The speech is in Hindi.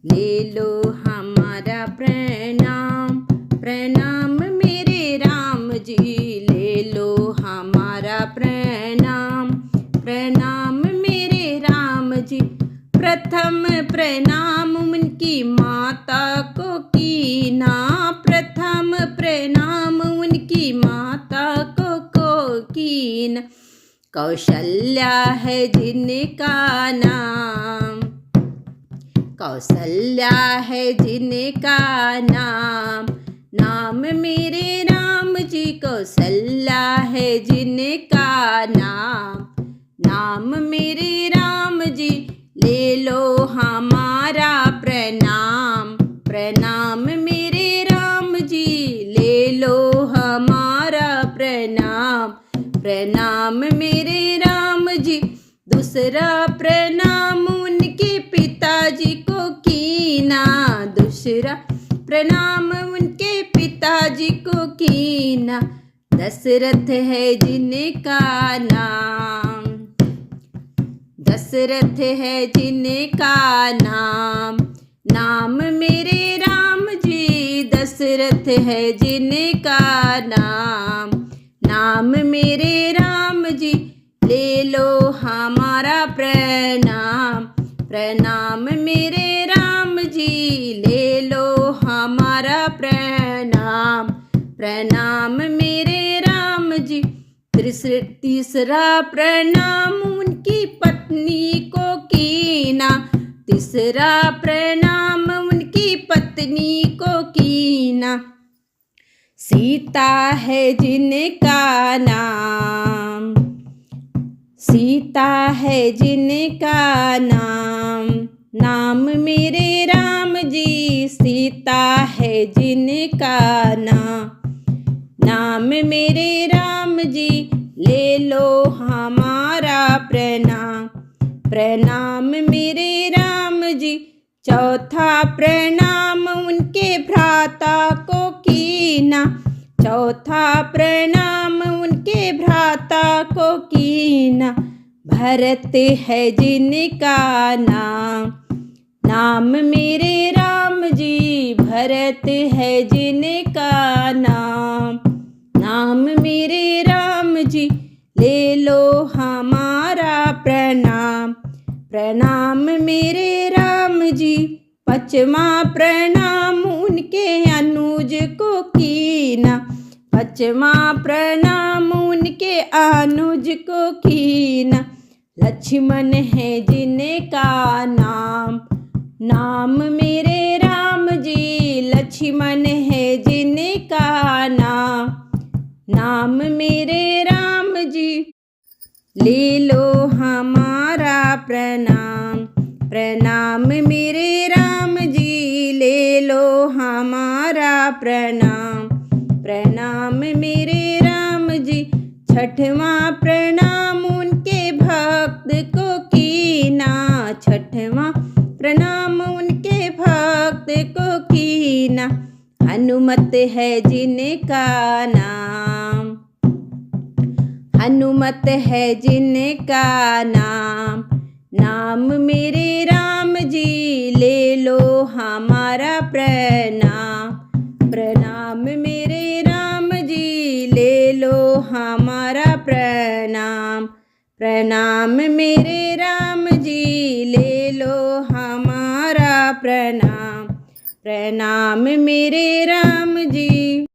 ले लो हमारा प्रणाम। प्रणाम मेरे राम जी, ले लो हमारा प्रणाम। प्रणाम मेरे राम जी। प्रथम प्रणाम उनकी माता को कीना। प्रथम प्रणाम उनकी माता को कीना। कौशल्या है जिनका नाम, कौशल्या है जिनका नाम। नाम मेरे राम जी कौशल्या है जिनका नाम। नाम मेरे राम जी ले लो हमारा प्रणाम। प्रणाम मेरे राम जी ले लो हमारा प्रणाम। प्रणाम मेरे राम जी। दूसरा प्रणाम उनके पिताजी को कीना। दूसरा प्रणाम उनके पिताजी को कीना। दशरथ है जिनका नाम, दशरथ है जिनका नाम। नाम मेरे राम जी दशरथ है जिनका नाम। नाम मेरे राम जी ले लो हमारा प्रणाम। प्रणाम मेरे राम जी ले लो हमारा प्रणाम। प्रणाम मेरे राम जी। तीसरा प्रणाम उनकी पत्नी को कीना। तीसरा प्रणाम उनकी पत्नी को कीना। सीता है जिनका नाम, सीता है जिनका नाम। नाम मेरे राम जी सीता है जिनका नाम। नाम मेरे राम जी ले लो हमारा प्रणाम। प्रणाम मेरे राम जी। चौथा प्रणाम उनके भ्राता को कीना। चौथा प्रणाम उनके भ्राता को कीना। भरत है जिनका नाम। नाम मेरे राम जी भरत है जिनका नाम। नाम मेरे राम जी ले लो हमारा प्रणाम। प्रणाम मेरे राम जी। पांचवा प्रणाम उनके अनुज को कीना। पांचवा प्रणाम उनके अनुज को कीना। लक्ष्मण है जिनका नाम। नाम मेरे राम जी लक्ष्मण है जिनका नाम। नाम मेरे राम जी ले लो हमारा प्रणाम। प्रणाम मेरे राम जी ले लो हमारा प्रणाम। प्रणाम मेरे राम जी। छठवां प्रणाम उनके भक्त को कीना। छठवां प्रणाम उनके भक्त को कीना। हनुमत है जिनका नाम। हनुमत है जिनका नाम। नाम मेरे राम जी ले लो हमारा प्रणाम। प्रणाम मेरे राम जी ले लो हमारा प्रणाम। प्रणाम मेरे राम जी ले लो हमारा प्रणाम। प्रणाम मेरे राम जी।